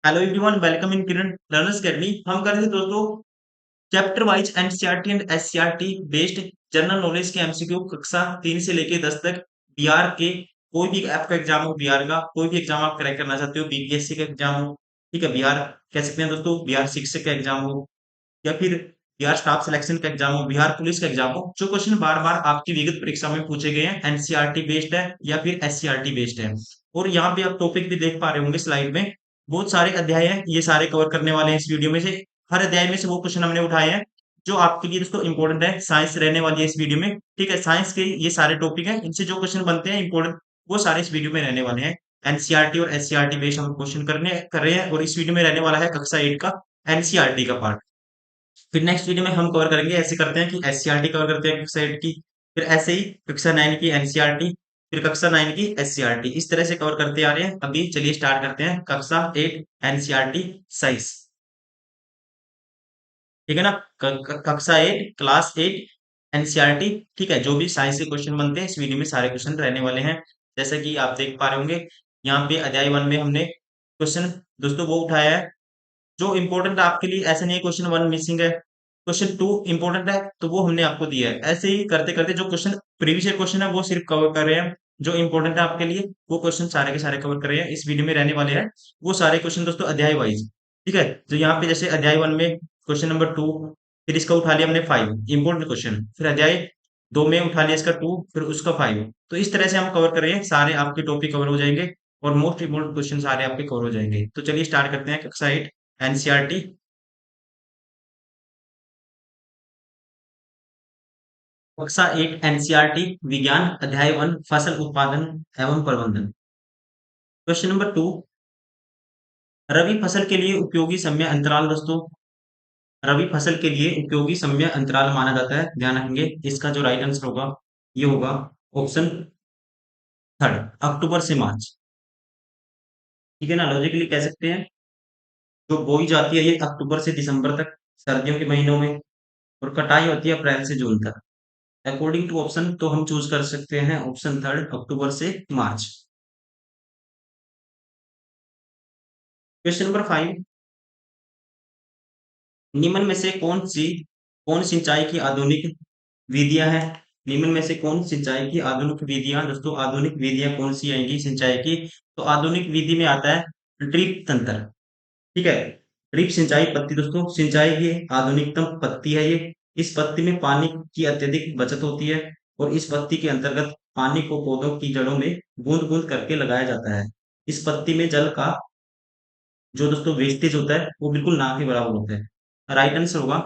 Hello everyone, welcome in Kiran learners academy. हम कर रहे थे दोस्तों chapter wise NCERT and SCERT based general knowledge के एमसीक्यू कक्षा 3 से लेके 10 तक। बिहार के कोई भी आपका एग्जाम हो, बिहार का कोई भी एग्जाम आप क्रैक करना चाहते हो, बीपीएससी का एग्जाम हो, ठीक है, बिहार कह सकते हैं दोस्तों, बिहार शिक्षक का एग्जाम हो या फिर बिहार स्टाफ सिलेक्शन का एग्जाम हो, बिहार पुलिस का एग्जाम हो, जो क्वेश्चन बार बार आपकी विगत परीक्षा में पूछे गए हैं एनसीईआरटी बेस्ड है या फिर एससीईआरटी बेस्ड है। और यहाँ पे आप टॉपिक भी देख पा रहे होंगे स्लाइड में, बहुत सारे अध्याय हैं, ये सारे कवर करने वाले हैं इस वीडियो में से। हर अध्याय में से वो क्वेश्चन हमने उठाए हैं जो आपके लिए दोस्तों इंपॉर्टेंट है। साइंस रहने वाली है इस वीडियो में, ठीक है, साइंस के ये सारे टॉपिक हैं, इनसे जो क्वेश्चन बनते हैं इंपॉर्टेंट, वो सारे इस वीडियो में रहने वाले हैं। एनसीईआरटी और एससीईआरटी बेस्ड हम क्वेश्चन कर रहे हैं और इस वीडियो में रहने वाला है कक्षा 8 का एनसीईआरटी का पार्ट। फिर नेक्स्ट वीडियो में हम कवर करेंगे, ऐसे करते हैं कि एससीईआरटी कवर करते हैं कक्षा 8 की, फिर ऐसे ही कक्षा 9 की एनसीईआरटी, फिर कक्षा 9 की एससीईआरटी, इस तरह से कवर करते आ रहे हैं। अभी चलिए स्टार्ट करते हैं कक्षा 8 एनसीईआरटी साइंस, ठीक है ना। कक्षा 8 क्लास 8 एनसीईआरटी, ठीक है। जो भी साइंस के क्वेश्चन बनते हैं इस वीडियो में सारे क्वेश्चन रहने वाले हैं। जैसा कि आप देख पा रहे होंगे, यहाँ पे अध्याय 1 में हमने क्वेश्चन दोस्तों वो उठाया है जो इंपॉर्टेंट आपके लिए। ऐसा नहीं है क्वेश्चन 1 मिसिंग है, क्वेश्चन 2 इंपॉर्टेंट है तो वो हमने आपको दिया है। ऐसे ही करते करते जो क्वेश्चन प्रीवियस क्वेश्चन है वो सिर्फ कवर कर रहे हैं, जो इंपॉर्टेंट है आपके लिए वो क्वेश्चन सारे के सारे कवर कर रहे हैं, इस वीडियो में रहने वाले हैं वो सारे क्वेश्चन दोस्तों अध्याय वाइज, ठीक है। तो यहाँ पे जैसे अध्याय 1 में क्वेश्चन नंबर 2, फिर इसका उठा लिया हमने 5 इंपॉर्टेंट क्वेश्चन, फिर अध्याय 2 में उठा लिया इसका 2, फिर उसका 5। तो इस तरह से हम कवर कर रहे हैं, सारे आपके टॉपिक कवर हो जाएंगे और मोस्ट इंपोर्टेंट क्वेश्चन सारे आपके कवर हो जाएंगे। तो चलिए स्टार्ट करते हैं कक्षा 8 एनसीईआरटी। कक्षा 8 एनसीईआरटी विज्ञान अध्याय 1 फसल उत्पादन एवं प्रबंधन। क्वेश्चन नंबर 2, रबी फसल के लिए उपयोगी समय अंतराल दोस्तों, रबी फसल के लिए उपयोगी समय अंतराल माना जाता है, ध्यान रखेंगे। इसका जो राइट आंसर होगा ये होगा ऑप्शन थर्ड, अक्टूबर से मार्च, ठीक है ना। लॉजिकली कह सकते हैं जो बोई जाती है ये अक्टूबर से दिसंबर तक सर्दियों के महीनों में, और कटाई होती है अप्रैल से जून तक। अकॉर्डिंग टू ऑप्शन तो हम चूज कर सकते हैं ऑप्शन थर्ड, अक्टूबर से मार्च। क्वेश्चन नंबर 5, निम्न में से कौन सिंचाई की आधुनिक विधियां हैं। निम्न में से कौन सिंचाई की आधुनिक विधियां, दोस्तों आधुनिक विधियां कौन सी आएंगी सिंचाई की। तो आधुनिक विधि में आता है ड्रिप तंत्र, ठीक है। ड्रिप सिंचाई पद्धति दोस्तों सिंचाई की आधुनिकतम पद्धति है ये। इस पद्धति में पानी की अत्यधिक बचत होती है और इस पद्धति के अंतर्गत पानी को पौधों की जड़ों में बूंद बूंद करके लगाया जाता है। इस पद्धति में जल का जो दोस्तों वेस्टेज होता है वो बिल्कुल ना के बराबर होता है। राइट आंसर होगा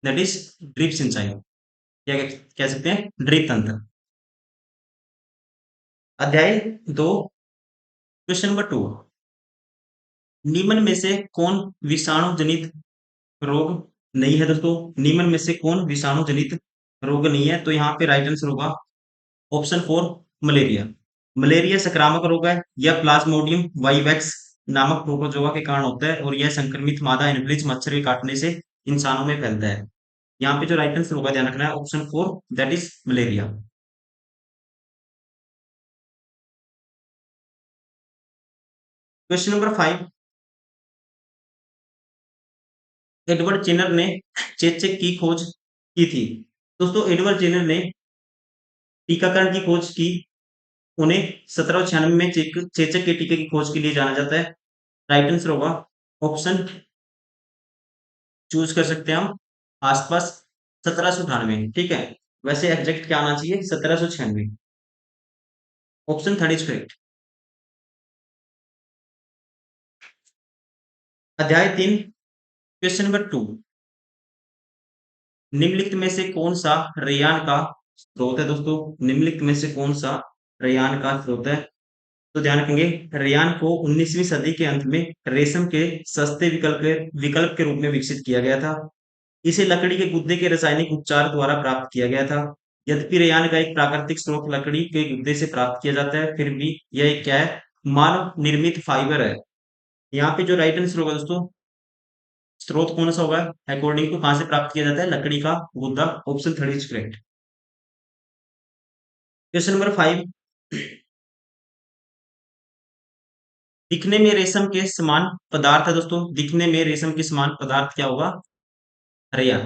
दैट इज ड्रिप सिंचाई, क्या कह सकते हैं, ड्रिप तंत्र। अध्याय 2, क्वेश्चन नंबर 2, निम्न में से कौन विषाणु जनित रोग नहीं है दोस्तों। निम्न में से कौन विषाणु जनित रोग नहीं है, तो यहाँ पे राइट आंसर होगा ऑप्शन 4, मलेरिया। मलेरिया संक्रामक रोग है, यह प्लाज्मोडियम वाइवेक्स नामक प्रोटोजोआ के कारण होता है और यह संक्रमित मादा एनोफिलिस मच्छर के काटने से इंसानों में फैलता है। यहाँ पे जो राइट आंसर होगा ध्यान रखना है option 4 that is malaria. Question number 5, Edward Jenner ने चेचक की खोज की थी। दोस्तों एडवर्ड जेनर ने टीकाकरण की खोज की, उन्हें 1796 में चेचक के टीके की खोज के लिए जाना जाता है। राइट आंसर होगा ऑप्शन चूज कर सकते हैं हम आसपास 1798, ठीक है। वैसे एग्जैक्ट क्या आना चाहिए, 1796। Option third is correct. अध्याय 3, क्वेश्चन नंबर 2, निम्नलिखित में से कौन सा रेयान का स्रोत है दोस्तों। निम्नलिखित में से कौन सा रेयान का स्रोत है, तो ध्यान रखेंगे रेयान को 19वीं सदी के अंत में रेशम के सस्ते विकल्प के रूप में विकसित किया गया था। इसे लकड़ी के गुद्दे के रासायनिक उपचार द्वारा प्राप्त किया गया था। यद्यपि रेयान का एक प्राकृतिक स्रोत लकड़ी के गुद्दे से प्राप्त किया जाता है, फिर भी यह एक क्या है, मानव निर्मित फाइबर है। यहाँ पे जो राइट आंसर होगा दोस्तों, स्रोत कौन सा होगा, अकॉर्डिंग टू कहां से प्राप्त किया जाता है, लकड़ी का गुद्दा। Option third is correct. Question number 5, दिखने में रेशम के समान पदार्थ है दोस्तों, दिखने में रेशम के समान पदार्थ क्या होगा? रेया।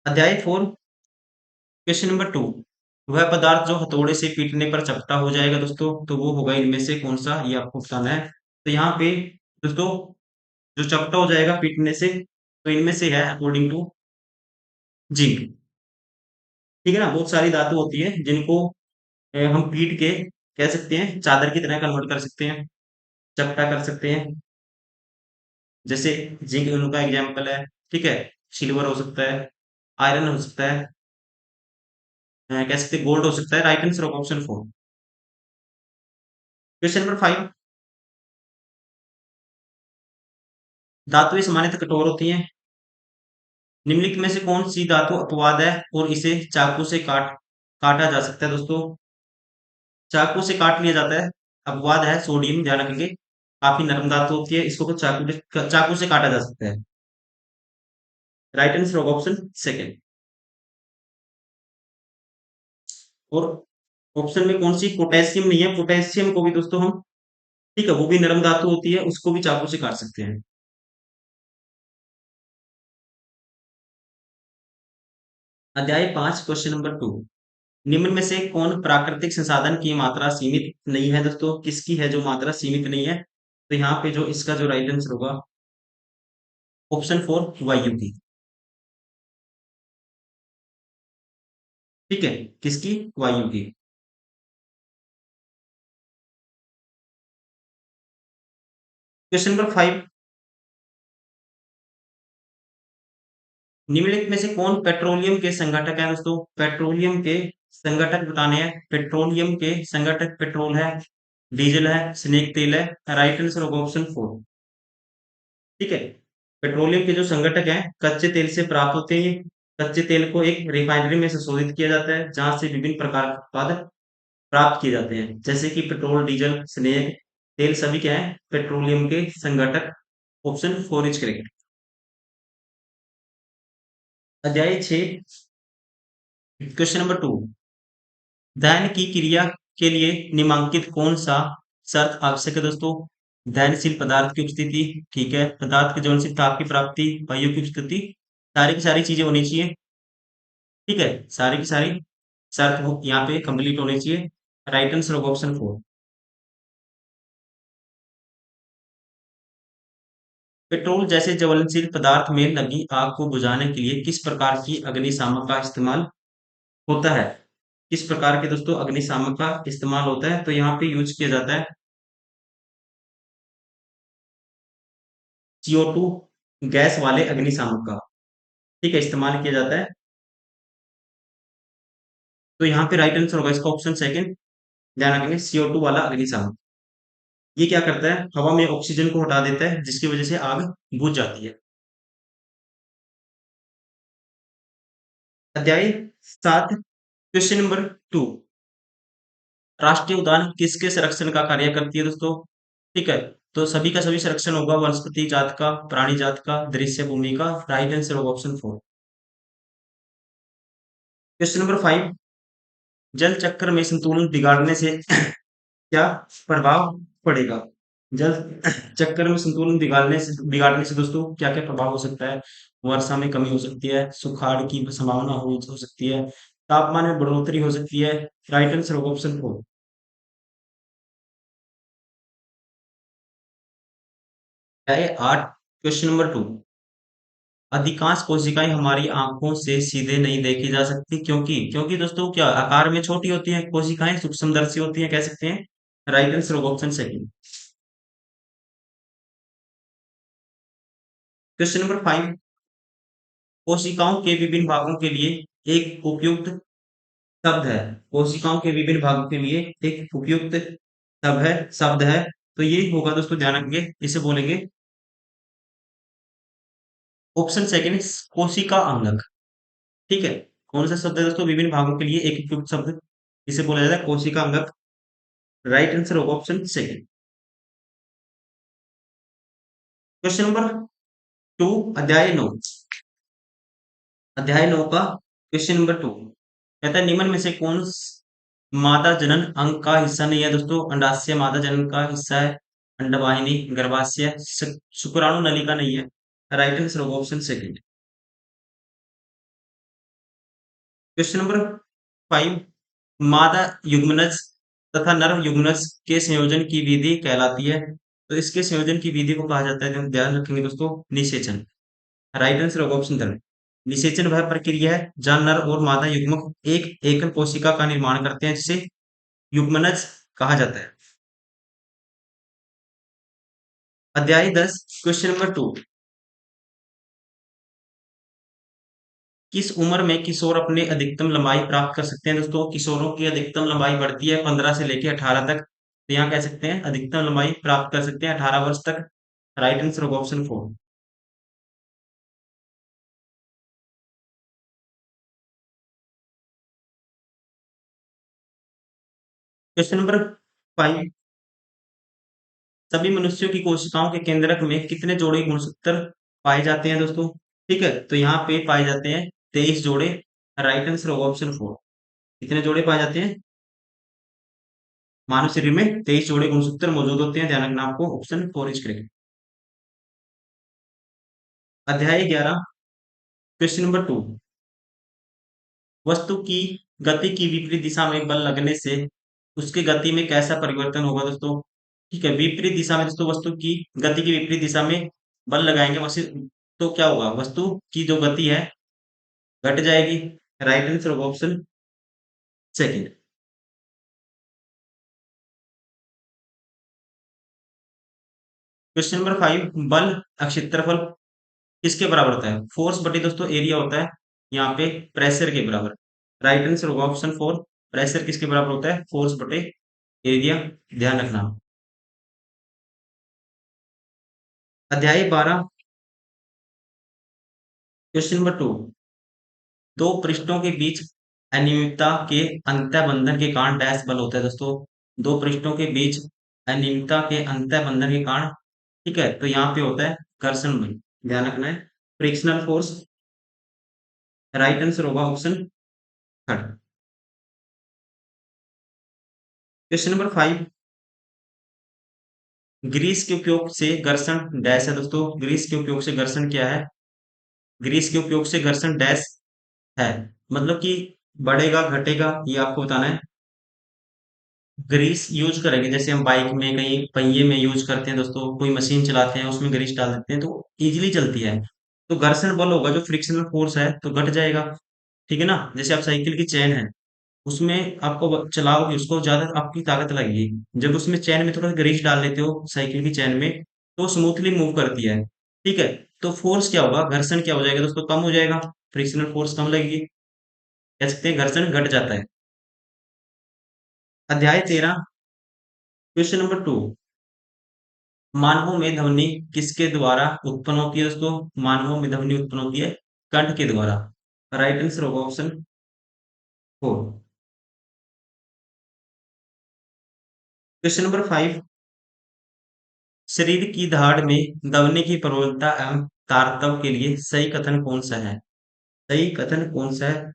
अध्याय 4 क्वेश्चन नंबर 2, वह पदार्थ जो हथौड़े से पीटने पर चपटा हो जाएगा दोस्तों, तो वो होगा इनमें से कौन सा, ये आपको बताना है। तो यहाँ पे दोस्तों जो चपटा हो जाएगा पीटने से, तो इनमें से है अकॉर्डिंग टू जिंक। ठीक है ना, बहुत सारी धातु होती है जिनको हम पीट के कह सकते हैं चादर की तरह कन्वर्ट कर सकते हैं, चपटा कर सकते हैं। जैसे जिंक उनका एग्जाम्पल है। ठीक है, सिल्वर हो सकता है, आयरन हो सकता है, कह सकते हैं गोल्ड हो सकता है। Right answer of option 4। Question number 5, धातुएं सामान्यतः कठोर होती हैं, निम्नलिखित में से कौन सी धातु अपवाद है और इसे चाकू से काटा जा सकता है दोस्तों? चाकू से काट लिया जाता है, अपवाद है सोडियम, ध्यान रखेंगे। काफी नरम धातु होती है, इसको तो चाकू से काटा जा सकता है। Right answer of option second. और ऑप्शन में कौन सी पोटेशियम नहीं है, पोटेशियम को भी दोस्तों हम, ठीक है, वो भी नरम धातु होती है, उसको भी चाकू से काट सकते हैं। अध्याय 5 क्वेश्चन नंबर 2, निम्न में से कौन प्राकृतिक संसाधन की मात्रा सीमित नहीं है दोस्तों? किसकी है जो मात्रा सीमित नहीं है? तो यहाँ पे जो इसका जो राइट आंसर होगा ऑप्शन 4 वायु की। ठीक है, किसकी? वायु की। क्वेश्चन नंबर 5, निम्नलिखित में से कौन पेट्रोलियम के संघटक है दोस्तों? पेट्रोलियम के संघटक बताने हैं। पेट्रोलियम के संघटक पेट्रोल है, डीजल है, स्नेक तेल है। राइट आंसर होगा ऑप्शन 4। ठीक है, पेट्रोलियम के जो संघटक हैं कच्चे तेल से प्राप्त होते हैं। कच्चे तेल को एक रिफाइनरी में संशोधित किया जाता है जहां से विभिन्न प्रकार के उत्पाद प्राप्त किए जाते हैं, जैसे कि पेट्रोल, डीजल, स्नेक तेल, सभी क्या है? पेट्रोलियम के संघटक। Option 4 is correct. अध्याय 6 क्वेश्चन नंबर 2, दहन की क्रिया के लिए निम्नलिखित कौन सा शर्त आवश्यक है दोस्तों? दहनशील पदार्थ की उपस्थिति, ठीक है, पदार्थ के ज्वलनशील ताप की प्राप्ति, वायु की उपस्थिति, सारी की सारी चीजें होनी चाहिए। ठीक है, सारी की सारी शर्त यहाँ पे कंप्लीट होनी चाहिए। Right answer of option 4। Petrol जैसे ज्वलनशील पदार्थ में लगी आग को बुझाने के लिए किस प्रकार की अग्निशामक का इस्तेमाल होता है? किस प्रकार के दोस्तों अग्निशामक का इस्तेमाल होता है? तो यहाँ पे यूज किया जाता है CO2 गैस वाले अग्निशामक का। ठीक है, इस्तेमाल किया जाता है। तो यहाँ पे राइट आंसर होगा इसका ऑप्शन सेकंड, ध्यान रखेंगे, CO2 वाला अग्निशामक। ये क्या करता है? हवा में ऑक्सीजन को हटा देता है जिसकी वजह से आग बुझ जाती है। अध्याय 7 क्वेश्चन नंबर 2, राष्ट्रीय उद्यान किसके संरक्षण का कार्य करती है दोस्तों? ठीक है, तो सभी का सभी संरक्षण होगा, वनस्पति जात का, प्राणी जात का, दृश्य भूमि का। राइट आंसर होगा ऑप्शन 4। क्वेश्चन नंबर 5, जल चक्र में संतुलन बिगाड़ने से क्या प्रभाव पड़ेगा? जल चक्कर में संतुलन बिगाड़ने से दोस्तों क्या क्या प्रभाव हो सकता है? वर्षा में कमी हो सकती है, सुखाड़ की संभावना हो सकती है, तापमान में बढ़ोतरी हो सकती है। राइट आंसर होगा ऑप्शन 4। है 8 क्वेश्चन नंबर 2, अधिकांश कोशिकाएं हमारी आंखों से सीधे नहीं देखी जा सकती, क्योंकि क्योंकि दोस्तों क्या आकार में छोटी होती हैं कोशिकाएं, सूक्ष्मदर्शी होती हैं, कह सकते हैं। राइट आंसर होगा ऑप्शन सेकंड। क्वेश्चन नंबर 5, कोशिकाओं के विभिन्न भागों के लिए एक उपयुक्त शब्द है। कोशिकाओं के विभिन्न भागों के लिए एक उपयुक्त शब्द है। तो ये होगा दोस्तों, ध्यान रखेंगे, इसे बोलेंगे ऑप्शन सेकंड, कोशिका अंगक। ठीक है, कौन सा शब्द है दोस्तों विभिन्न भागों के लिए एक उपयुक्त शब्द? इसे बोला जाता है कोशिका अंगक। राइट आंसर होगा ऑप्शन सेकंड। क्वेश्चन नंबर 2 अध्याय 9, अध्याय 9 का क्वेश्चन नंबर 2 कहता है, निम्न में से मादा जनन अंग का हिस्सा नहीं है दोस्तों, अंडाशय मादा जनन का हिस्सा है, अंडवाहिनी, गर्भाशय, शुक्राणु नलिका नहीं है। राइट आंसर होगा ऑप्शन सेकंड। क्वेश्चन नंबर 5, मादा युग्मनज तथा नर युग्मनज के संयोजन की विधि कहलाती है। तो इसके संयोजन की विधि को कहा जाता है, तो ध्यान रखेंगे दोस्तों, निषेचन। राइट आंसर होगा ऑप्शन थर्ड। निषेचन वह प्रक्रिया है जहां नर और मादा युग्मक एक एकल कोशिका का निर्माण करते हैं, जिसे युग्मनज कहा जाता है। अध्याय 10, क्वेश्चन नंबर 2, किस उम्र में किशोर अपने अधिकतम लंबाई प्राप्त कर सकते हैं? दोस्तों, किशोरों की अधिकतम लंबाई बढ़ती है 15 से लेकर 18 तक। तो यहाँ कह सकते हैं अधिकतम लंबाई प्राप्त कर सकते हैं 18 वर्ष तक। राइट आंसर होगा ऑप्शन 4। क्वेश्चन नंबर 5, सभी मनुष्यों की कोशिकाओं के केंद्रक में कितने जोड़े गुणसूत्र पाए जाते हैं? दोस्तों, ठीक है, तो यहाँ पे पाए जाते हैं 23 जोड़े। राइट आंसर होगा ऑप्शन 4। कितने जोड़े पाए जाते हैं? मानव शरीर में 23 जोड़े गुणसूत्र मौजूद होते हैं, ध्यान रखना आपको, ऑप्शन 4 इज करेक्ट। अध्याय 11, क्वेश्चन नंबर 2, वस्तु की गति की विपरीत दिशा में बल लगने से उसके गति में कैसा परिवर्तन होगा? दोस्तों, ठीक है, विपरीत दिशा में दोस्तों वस्तु की गति की विपरीत दिशा में बल लगाएंगे वैसे, तो क्या होगा? वस्तु की जो गति है घट जाएगी। राइट आंसर होगा ऑप्शन सेकंड। क्वेश्चन नंबर 5, बल क्षेत्रफल किसके बराबर होता है? फोर्स बटे दोस्तों एरिया होता है, यहाँ पे प्रेशर के बराबर। राइट आंसर होगा ऑप्शन 4। प्रेशर किसके बराबर होता है? फोर्स बटे एरिया, ध्यान रखना। अध्याय 12, क्वेश्चन नंबर 2, दो पृष्ठों के बीच अनियमितता के अंतः बंधन के कारण डैश बल होता है? दोस्तों, दो पृष्ठों के बीच अनियमितता के अंतः बंधन के कारण, ठीक है, तो यहाँ पे होता है घर्षण बल, ध्यान रखना है, फ्रिक्शनल फोर्स। राइट आंसर होगा option third. Question number 5, grease के उपयोग से घर्षण डैश है? दोस्तों, ग्रीस के उपयोग से घर्षण क्या है? ग्रीस के उपयोग से घर्षण डैश है, मतलब कि बढ़ेगा घटेगा, ये आपको बताना है। ग्रीस यूज करेंगे, जैसे हम बाइक में कहीं पहिए में यूज करते हैं दोस्तों, कोई मशीन चलाते हैं उसमें ग्रीस डाल देते हैं तो इजीली चलती है। तो घर्षण बल होगा जो फ्रिक्शनल फोर्स है तो घट जाएगा, ठीक है ना। जैसे आप साइकिल की चेन है, उसमें आपको चलाओगे उसको ज्यादा आपकी ताकत लगेगी, जब उसमें चैन में थोड़ा ग्रीस डाल लेते हो साइकिल की चैन में तो स्मूथली मूव करती है, ठीक है। तो फोर्स क्या होगा, घर्षण क्या हो जाएगा दोस्तों? कम हो जाएगा, फ्रिक्शनल फोर्स कम लगेगी, कह सकते हैं घर्षण घट जाता है। अध्याय 13, क्वेश्चन नंबर 2, मानवों में ध्वनि किसके द्वारा उत्पन्न होती है? दोस्तों, मानवों में ध्वनि उत्पन्न होती है कंठ के द्वारा। राइट आंसर होगा ऑप्शन 4। क्वेश्चन नंबर 5, शरीर की धाड़ में दबने की प्रवणता एवं तारतम्य के लिए सही कथन कौन सा है? सही कथन कौन सा है?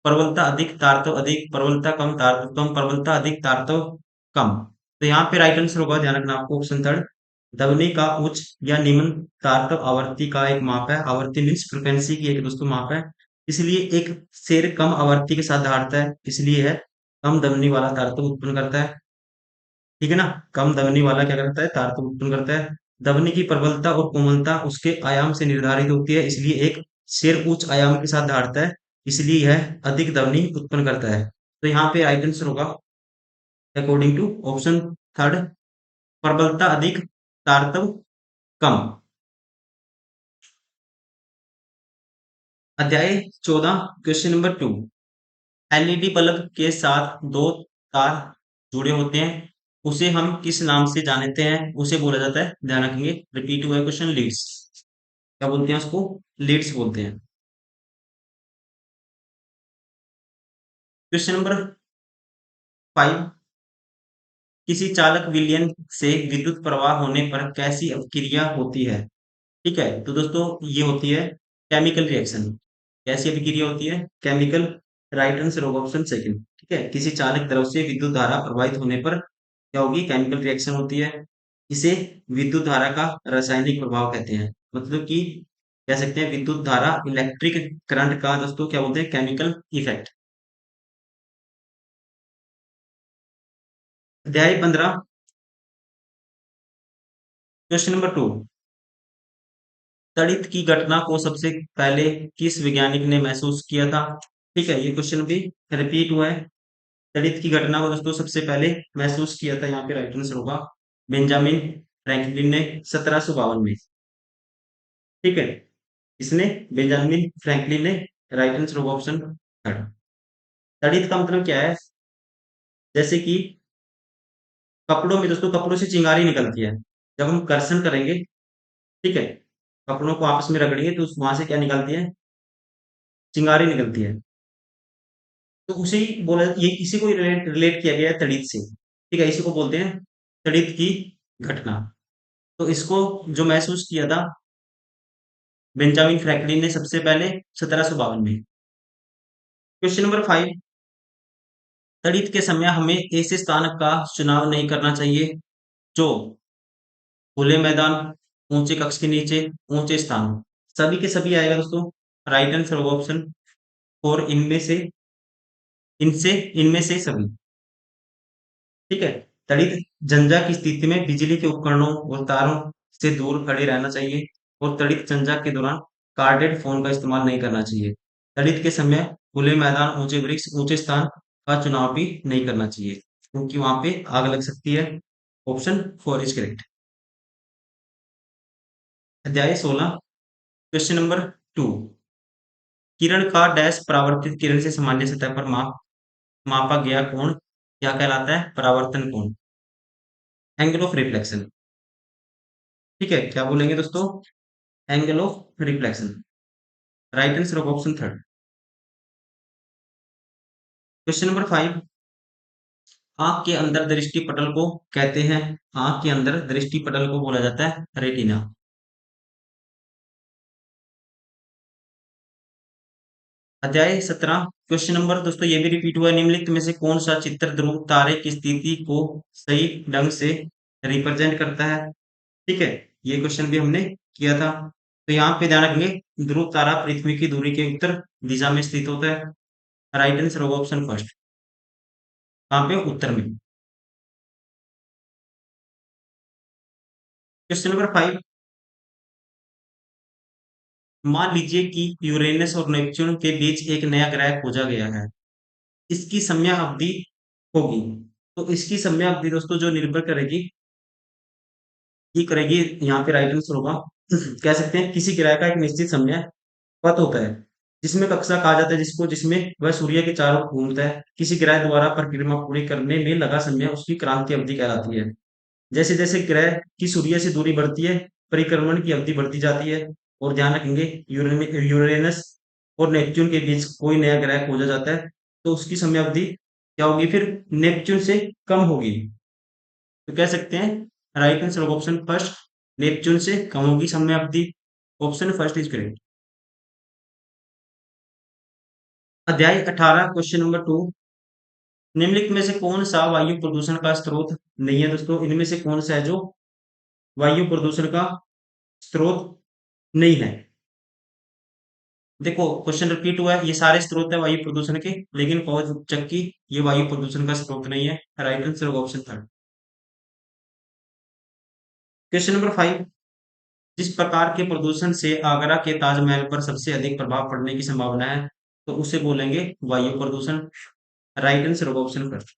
प्रबलता अधिक तारतम्य अधिक, प्रबलता कम तारतम्य कम, प्रबलता अधिक तारतम्य कम। तो यहाँ पे राइट आंसर होगा, ध्यान रखना आपको, ऑप्शन थर्ड। ध्वनि का उच्च या निम्न तारतम्य आवृत्ति का एक माप है, आवृत्ति मीन्स फ्रिक्वेंसी की एक दोस्तों माप है, इसलिए एक शेर कम आवृत्ति के साथ दहाड़ता है, इसलिए है कम ध्वनि वाला तारतम्य उत्पन्न करता है, ठीक है ना। कम ध्वनि वाला क्या करता है? तारतम्य उत्पन्न करता है। ध्वनि की प्रबलता और कोमलता उसके आयाम से निर्धारित होती है, इसलिए एक शेर उच्च आयाम के साथ दहाड़ता है, इसलिए यह अधिक ध्वनि उत्पन्न करता है। तो यहाँ पे राइट आंसर होगा अकॉर्डिंग टू ऑप्शन थर्ड, प्रबलता अधिक तारतम्य कम। अध्याय 14, क्वेश्चन नंबर 2, एलईडी बल्ब के साथ दो तार जुड़े होते हैं, उसे हम किस नाम से जानते हैं? उसे बोला जाता है, ध्यान रखेंगे, रिपीट हुआ क्वेश्चन, लीड्स। क्या बोलते हैं उसको? लीड्स बोलते हैं। क्वेश्चन नंबर 5, किसी चालक विलयन से विद्युत प्रवाह होने पर कैसी अभिक्रिया होती है? ठीक है, तो दोस्तों ये होती है केमिकल रिएक्शन। कैसी अभिक्रिया होती है? केमिकल। राइट आंसर होगा ऑप्शन सेकंड। ठीक है, किसी चालक तरफ से विद्युत धारा प्रवाहित होने पर क्या होगी, केमिकल रिएक्शन होती है। इसे विद्युत धारा का रासायनिक प्रभाव कहते हैं, मतलब कि कह सकते हैं विद्युत धारा इलेक्ट्रिक करंट का दोस्तों क्या बोलते हैं, केमिकल इफेक्ट। अध्याय 15, क्वेश्चन नंबर 2। तड़ित की घटना को सबसे पहले किस वैज्ञानिक ने महसूस किया था? ठीक है, ये क्वेश्चन भी रिपीट हुआ है। तड़ित की घटना को दोस्तों सबसे पहले महसूस किया था, यहाँ पे राइट आंसर होगा बेंजामिन फ्रैंकलिन ने 1752 में। ठीक है, इसने बेंजामिन फ्रैंकलिन ने, राइट आंसर होगा ऑप्शन थर्ड। तड़ित का मतलब क्या है, जैसे कि कपड़ों में दोस्तों, कपड़ों से चिंगारी निकलती है, जब हम घर्षण करेंगे, ठीक है, कपड़ों को आपस में रगड़ेंगे तो वहां से क्या निकलती है, चिंगारी निकलती है। तो उसे ही बोला, ये इसी को रिलेट रिलेट किया गया है तड़ित से। ठीक है, इसी को बोलते हैं तड़ित की घटना। तो इसको जो महसूस किया था बेंजामिन फ्रैंकलिन ने सबसे पहले 1752 में। Question number 5। तड़ित के समय हमें ऐसे स्थान का चुनाव नहीं करना चाहिए जो खुले मैदान, ऊंचे कक्ष के नीचे, ऊंचे स्थान, सभी के सभी आएगा दोस्तों, राइट आंसर होगा ऑप्शन फोर, इनमें से, इनसे, इनमें से सभी। ठीक है, तड़ित झंझा की स्थिति में बिजली के उपकरणों और तारों से दूर खड़े रहना चाहिए, और तड़ित झंझा के दौरान कार्डेड फोन का इस्तेमाल नहीं करना चाहिए। तड़ित के समय खुले मैदान, ऊंचे वृक्ष, ऊंचे स्थान का चुनाव भी नहीं करना चाहिए, क्योंकि वहां पे आग लग सकती है। Option four is correct. अध्याय 16, क्वेश्चन नंबर 2। किरण का डैश परावर्तित किरण से सामान्य सतह पर मापा गया कोण क्या कहलाता है? परावर्तन कोण, एंगल ऑफ रिफ्लेक्शन। ठीक है, क्या बोलेंगे दोस्तों, angle of reflection, right answer of option third. Question number 5। आंख के अंदर दृष्टि पटल को कहते हैं, आंख के अंदर दृष्टि पटल को बोला जाता है रेटिना। अध्याय 17, क्वेश्चन नंबर दोस्तों ये भी रिपीट हुआ है, निम्नलिखित में से कौन सा चित्र ध्रुव तारे की स्थिति को सही ढंग से रिप्रेजेंट करता है? ठीक है, ये क्वेश्चन भी हमने किया था। तो यहाँ पे ध्यान रखेंगे, ध्रुव तारा पृथ्वी की दूरी के उत्तर दिशा में स्थित होता है, राइट आंसर होगा ऑप्शन फर्स्ट, यहाँ पे उत्तर में। Question number 5। मान लीजिए कि यूरेनस और नेपच्यून के बीच एक नया ग्रह खोजा गया है, इसकी समया अवधि होगी। तो इसकी समया अवधि दोस्तों जो निर्भर करेगी, ये करेगी, यहाँ पे राइट आंसर होगा कह सकते हैं किसी ग्रह का एक निश्चित समय पथ होता है, जिसमें कक्षा कहा जाता है, जिसको, जिसमें वह सूर्य के चारों ओर घूमता है, किसी ग्रह द्वारा परिक्रमा पूरी करने में लगा समय उसकी क्रांति अवधि कहलाती है। जैसे जैसे ग्रह की सूर्य से दूरी बढ़ती है, परिक्रमण की अवधि बढ़ती जाती है। और ध्यान रखेंगे, यूरेनस और नेपच्यून के बीच कोई नया ग्रह खोजा जाता है, तो उसकी समय अवधि क्या होगी, फिर नेपच्यून से कम होगी। तो कह सकते हैं right answer option first, Neptune से कम होगी समय अवधि, ऑप्शन फर्स्ट इज करेक्ट। अध्याय 18, क्वेश्चन नंबर 2। निम्नलिखित में से कौन सा वायु प्रदूषण का स्रोत नहीं है दोस्तों, इनमें से कौन सा है जो वायु प्रदूषण का स्रोत नहीं है? देखो, क्वेश्चन रिपीट हुआ है, ये सारे स्रोत है वायु प्रदूषण के, लेकिन पवन चक्की ये वायु प्रदूषण का स्रोत नहीं है, राइट आंसर होगा ऑप्शन थर्ड। Question number 5। जिस प्रकार के प्रदूषण से आगरा के ताजमहल पर सबसे अधिक प्रभाव पड़ने की संभावना है, तो उसे बोलेंगे वायु प्रदूषण, राइट आंसर होगा ऑप्शन फर्स्ट।